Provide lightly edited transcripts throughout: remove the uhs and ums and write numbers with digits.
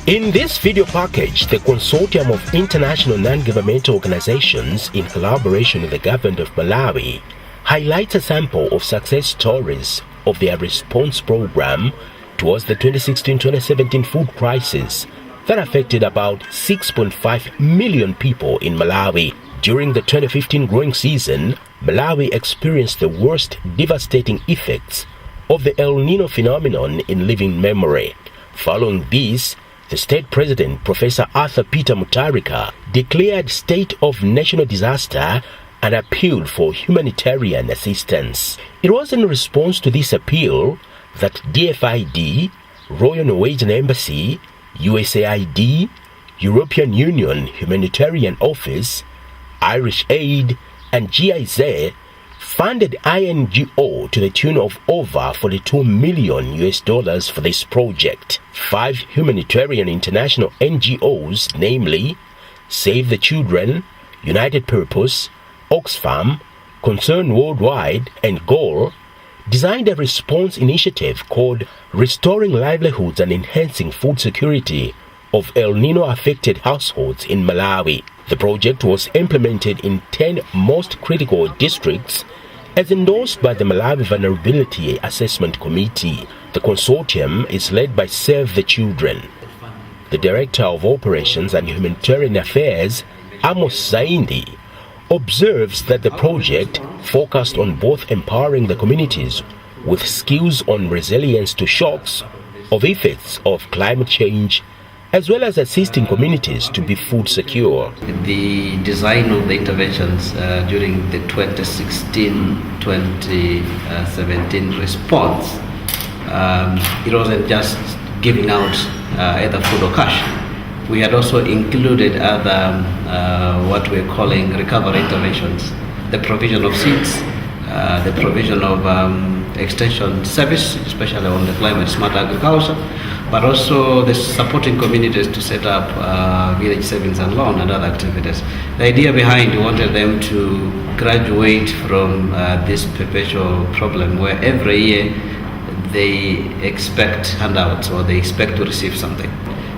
In this video package, the consortium of international non-governmental organizations in collaboration with the government of Malawi highlights a sample of success stories of their response program towards the 2016-2017 food crisis that affected about 6.5 million people in Malawi. During the 2015 growing season, Malawi experienced the worst devastating effects of the El Niño phenomenon in living memory. Following this, the state president, Professor Arthur Peter Mutharika, declared state of national disaster and appealed for humanitarian assistance. It was in response to this appeal that DFID, Royal Norwegian Embassy, USAID, European Union Humanitarian Office, Irish Aid, and GIZ funded INGO to the tune of over $42 million for this project. 5 humanitarian international NGOs, namely Save the Children, United Purpose, Oxfam, Concern Worldwide, and Goal, designed a response initiative called Restoring Livelihoods and Enhancing Food Security of El Niño-affected households in Malawi. The project was implemented in 10 most critical districts as endorsed by the Malawi Vulnerability Assessment Committee. The consortium is led by Save the Children. The Director of Operations and Humanitarian Affairs, Amos Zaindi, observes that the project focused on both empowering the communities with skills on resilience to shocks of effects of climate change, as well as assisting communities to be food secure. The design of the interventions during the 2016-2017 response, it wasn't just giving out either food or cash. We had also included other what we're calling recovery interventions, the provision of seeds, the provision of extension service, especially on the climate smart agriculture, but also the supporting communities to set up village savings and loan and other activities. The idea behind, we wanted them to graduate from this perpetual problem where every year they expect handouts or they expect to receive something,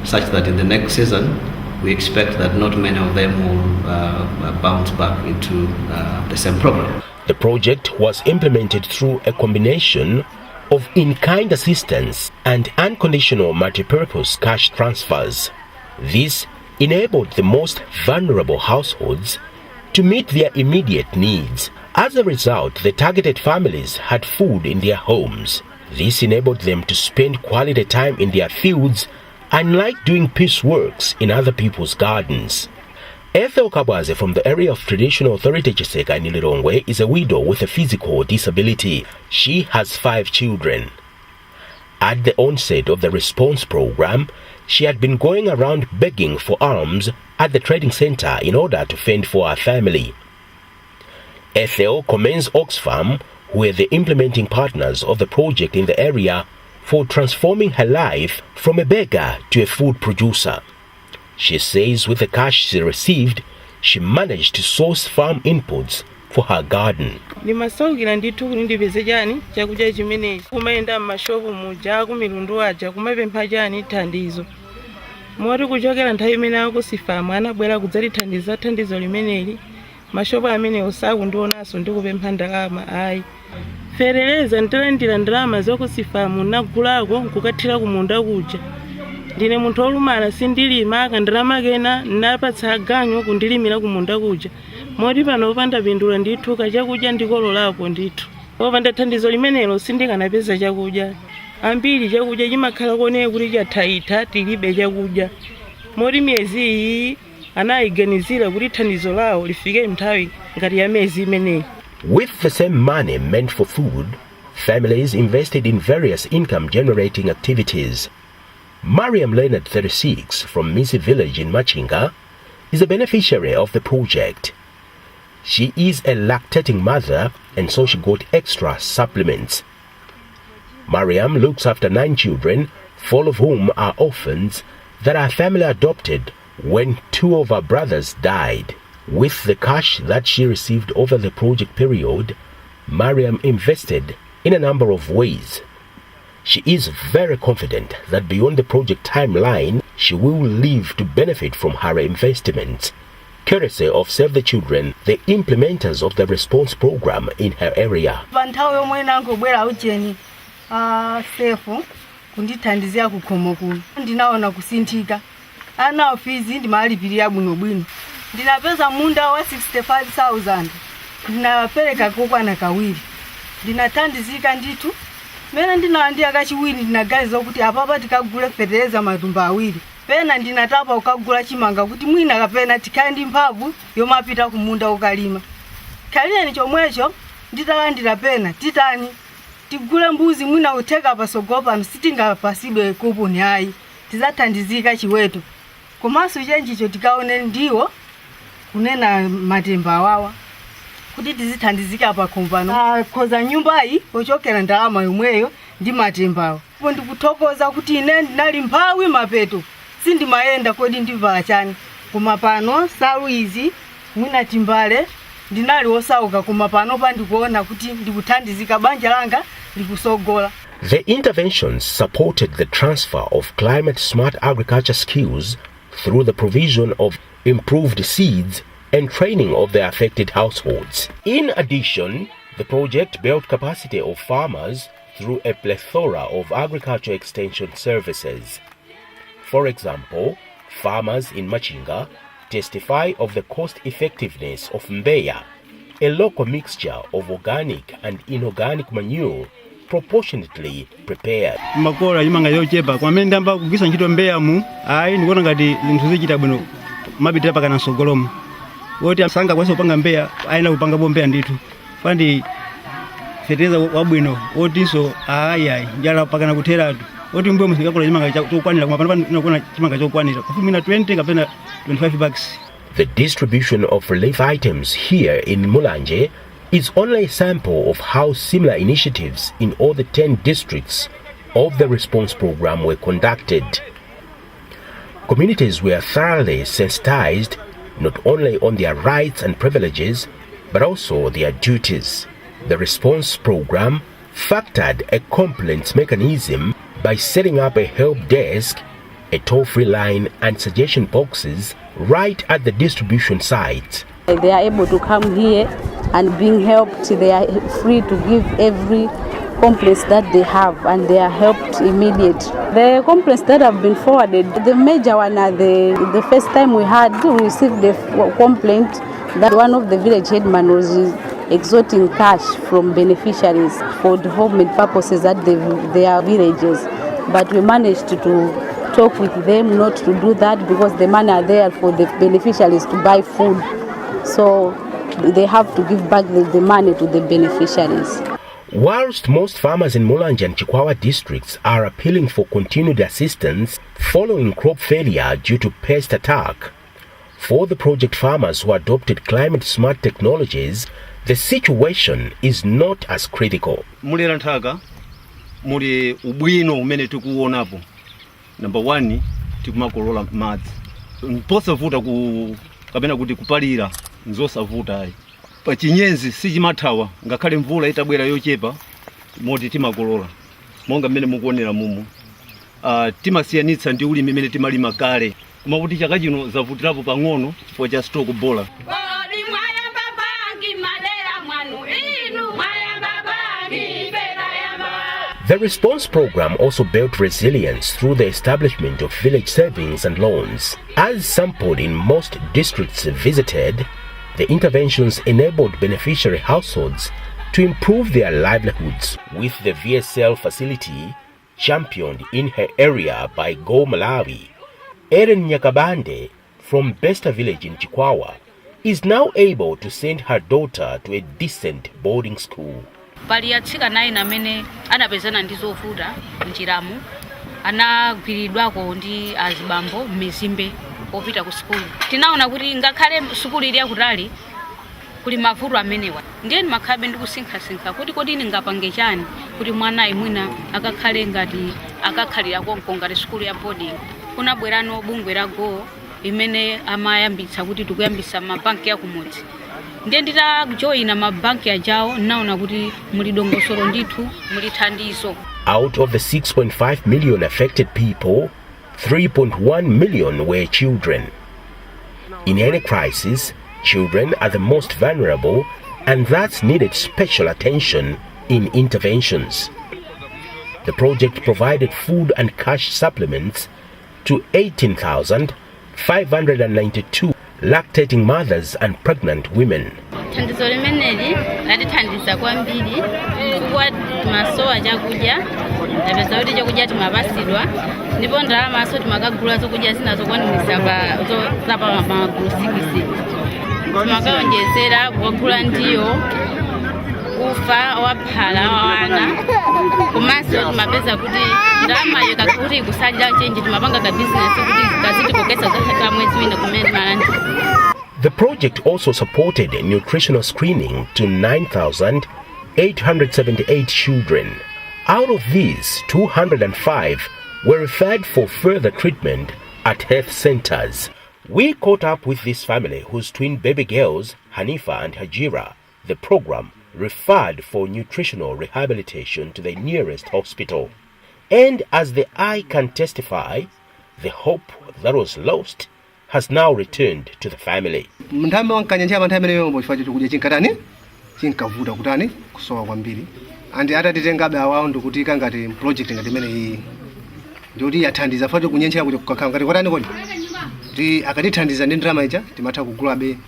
such that in the next season we expect that not many of them will bounce back into the same problem. The project was implemented through a combination of in-kind assistance and unconditional multi-purpose cash transfers. This enabled the most vulnerable households to meet their immediate needs. As a result, the targeted families had food in their homes. This enabled them to spend quality time in their fields, unlike doing pieceworks in other people's gardens. Ethel Kabwaze from the area of traditional authority Chiseka in Lilongwe is a widow with a physical disability. She has 5 children. At the onset of the response program, she had been going around begging for alms at the trading center in order to fend for her family. Ethel commends Oxfam, who were the implementing partners of the project in the area, for transforming her life from a beggar to a food producer. She says with the cash she received, she managed to source farm inputs for her garden. Ndimasaukira ndithu kuti ndipeze chani chakudya chimenechi kumayenda m'mashopu muja kumilundu aja kumapempha chani thandizo. Moti kuchokera nthawi imene akusifamu anabwera kudzatithandiza thandizo limeneli, mashopu amenewo sakundionanso ndikupempha ndalama ayi. Fereleza ntalandira ndalama zokusifamu nagulako nkukathira kumunda kuja. Ndine munthu olumala sindilima akandalama kena napatsa ganyo kundilimira kumunda kuja. Moti pano opanda pindula ndithu kachakudya ndikololako ndithu. Opanda thandizo limenelo sindikanapeza chakudya. Ambiri chakudya chimakhala koneye kuti chathaitha tilibe chakudya. Moti miyezi iyi anayiganizira kuti thandizo lawo lifike nthawi ngati ya miyezi imeneyi. With the same money meant for food, families invested in various income-generating activities. Mariam Leonard, 36, from Misi village in Machinga, is a beneficiary of the project. She is a lactating mother, and so she got extra supplements. Mariam looks after 9 children, 4 of whom are orphans that her family adopted when 2 of her brothers died. With the cash that she received over the project period, Mariam invested in a number of ways. She is very confident that beyond the project timeline, she will live to benefit from her investments. Courtesy of Save the Children, the implementers of the response program in her area. Sefu kundithandizira kukhomo kuno ndinaona kusinthika ana fizi ndimalipirira bwinobwino ndinapeza munda wa 65,000 ndinapereka kokwana kawiri ndinathandizika nditu mena ndinaandika kachiwiri ndinagaliza kuti apapa tikagule fertilizer matumba awiri pena ndinatapa ukagula chimanga kuti mwina kapena tikhale ndi mphamvu yomapita kumunda ukalima kalina ni chomwecho nditalandira pena titani tigule mbuzi mwina utheka pasogopa msitinga pasibe kupuni ayi tizathandizika chiweto komanso chenjicho tikaone ndiwo kunena matemba awawa kuti tizithandizika pa kompano khoza nyumbayi ochokera ndalama yomweyo ndi matembawo po ndikuthokoza kuti ine ndinali mphawi mapeto sindimayenda kodi ndivala chani koma pano salu izi mwina timbale ndinali osauka koma pano pandikuona kuti ndikuthandizika banja langa likusogola. The interventions supported the transfer of climate-smart agriculture skills through the provision of improved seeds and training of the affected households. In addition, the project built capacity of farmers through a plethora of agriculture extension services. For example, farmers in Machinga testify of the cost-effectiveness of mbeya, a local mixture of organic and inorganic manure proportionately prepared. Makola imanga yochepa kwa menda mba kugisa ntchito mbeya mu ayi ndikuona ngati zinthu zichita bwino mapitira pakana sogolomo woti asanga kwaso upanga mbeya ayina kupanga bombeya ndithu fandi fertilizer wabwino wotinso ayi njala pakana kutheratu woti mbuyo musikakola chimanga chokwanira koma pano ndikuona chimanga chokwanira kufumina 20 kapena 25 bucks. The distribution of relief items here in Mulanje is only a sample of how similar initiatives in all the 10 districts of the response program were conducted. Communities were thoroughly sensitized not only on their rights and privileges, but also their duties. The response program factored a complaints mechanism by setting up a help desk, a toll-free line and suggestion boxes right at the distribution site. They are able to come here and being helped. They are free to give every complaints that they have, and they are helped immediately. The complaints that have been forwarded, the major one are the first time we received the complaint that one of the village headmen was extorting cash from beneficiaries for development purposes at their villages. But we managed to talk with them not to do that because the money are there for the beneficiaries to buy food. So they have to give back the money to the beneficiaries. Whilst most farmers in Mulanje and Chikwawa districts are appealing for continued assistance following crop failure due to pest attack, for the project farmers who adopted climate-smart technologies, the situation is not as critical. Mulera nthaka muli ubwino umene tikuonapo. Number 1, tikumakolola madzi. Mposavuta kapena kuti kupalira nzosavuta ayi. Pa chinyezi sichimathawa ngakhale mvula itabwera yochepa moti timakolola. Monga mmene mukuonera mumu. Timasiyanitsa ndi ulimi mmene timalima kale. Koma kuti chaka chino zavutirapo pang'ono chifukwa cha stock bola. The response program also built resilience through the establishment of village savings and loans. As sampled in most districts visited, the interventions enabled beneficiary households to improve their livelihoods, with the VSL facility championed in her area by Go Malawi. Erin Nyakabande from Besta village in Chikwawa is now able to send her daughter to a decent boarding school. Pali atsika naye namene anapezana ndi zovuta mchiramu anagwiridwako ndi azibambo mmizimbe opita ku skulu. Tinaona kuti ngakhale skulu ili yakutali kuli mavuto amenewa. Ndiye makhabe ndi kusinkha kuti kodi ningapange chani kuti mwanayi mwina akakhale ngati akakhalira konko ngati skulu ya boarding. Kunabwerano bungwe la Go imene amayambitsa kuti tikuyambisa mabanki ya kumudzi. Ndiye nditajoyina mabanki ajawo naona kuti muli dongosolo ndithu muli thandizo. Out of the 6.5 million affected people, 3.1 million were children. In any crisis, children are the most vulnerable and thus needed special attention in interventions. The project provided food and cash supplements to 18,592 lactating mothers and pregnant women. Thandizo limeneli latithandiza kwambiri chifukwa timasowa chakudya tapeza kuti chakudya timapasidwa ndipo ndalamaso timakagula zokudya zina zokwanirisa zapa magulu 6 timakaonjezera kukagula ndiyo ufa waphala wana komanso timapeza kuti ndalamayo kakuti kusalira chenji timapanga ka business kuti kazitipokesa zohata mwezi wina kumene malandi. The project also supported nutritional screening to 9,878 children. Out of these, 205 were referred for further treatment at health centers. We caught up with this family whose twin baby girls, Hanifa and Hajira, the program referred for nutritional rehabilitation to the nearest hospital. And as the eye can testify, the hope that was lost has now returned to the family. Mnthambe wankanyanja manthambe yombo chifukwa chokudya chinkatani chinkavuta kutani kusowa kwambiri andi atatitengabe awawo ndikuti ngati project ngati imene iyi ndikuti yathandiza fati kunyenchera kuti kukakhala ngati kwatani kodi kuti akatithandiza ndi ndalama ija timatha kugulabe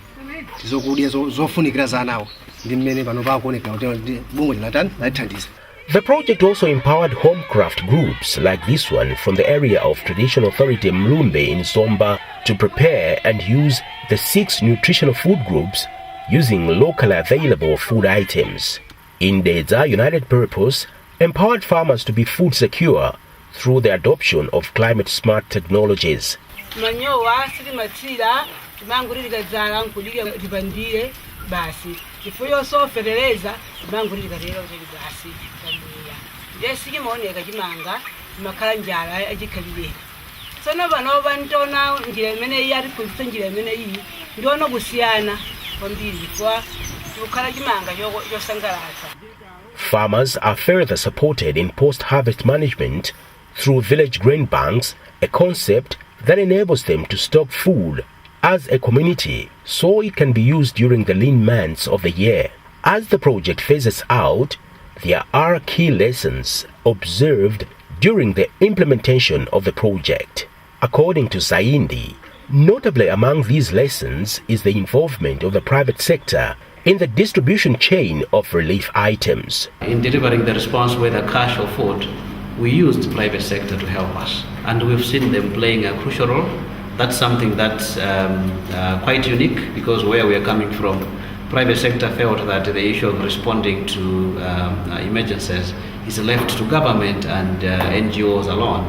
tizokudya zofunikira za anawo ndi mmene pano pakuoneka kuti bungwe latani latithandiza. The project also empowered homecraft groups like this one from the area of Traditional Authority Mlumbe in Zomba to prepare and use the 6 nutritional food groups using locally available food items. In Dedza United Purpose empowered farmers to be food secure through the adoption of climate-smart technologies. Manyowa silimatira timangurira zala nkudira tibandire basi ifuyo so fereleza timangurira lero basi kabuya ndesi moneka chimanga makhala njala ajikalire sono bano bantona ngire mene yari kunse ngire mene iyi ndiona kusiyana kwambiri kwa ukhala chimanga yo sangalasa. Farmers are further supported in post-harvest management through village grain banks, a concept that enables them to stock food as a community so it can be used during the lean months of the year. As the project phases out, there are key lessons observed during the implementation of the project. According to Zaindi, notably among these lessons is the involvement of the private sector in the distribution chain of relief items. In delivering the response, whether cash or food, we used the private sector to help us, and we've seen them playing a crucial role. That's something that's quite unique, because where we are coming from, private sector felt that the issue of responding to emergencies is left to government and NGOs alone.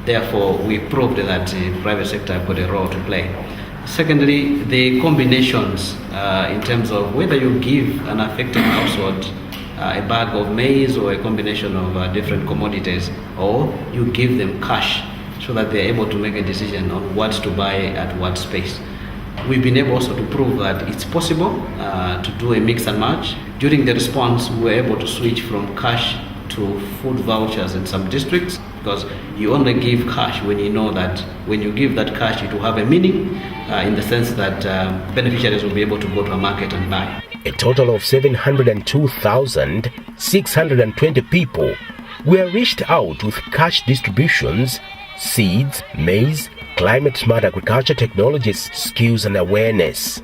Therefore, we proved that the private sector have got a role to play. Secondly, the combinations in terms of whether you give an affected household a bag of maize or a combination of different commodities, or you give them cash so that they're able to make a decision on what to buy at what space. We've been able also to prove that it's possible to do a mix and match. During the response, we were able to switch from cash to food vouchers in some districts, because you only give cash when you know that when you give that cash it will have a meaning in the sense that beneficiaries will be able to go to a market and buy. A total of 702,620 people were reached out with cash distributions, seeds, maize, climate-smart agriculture technologies, skills and awareness.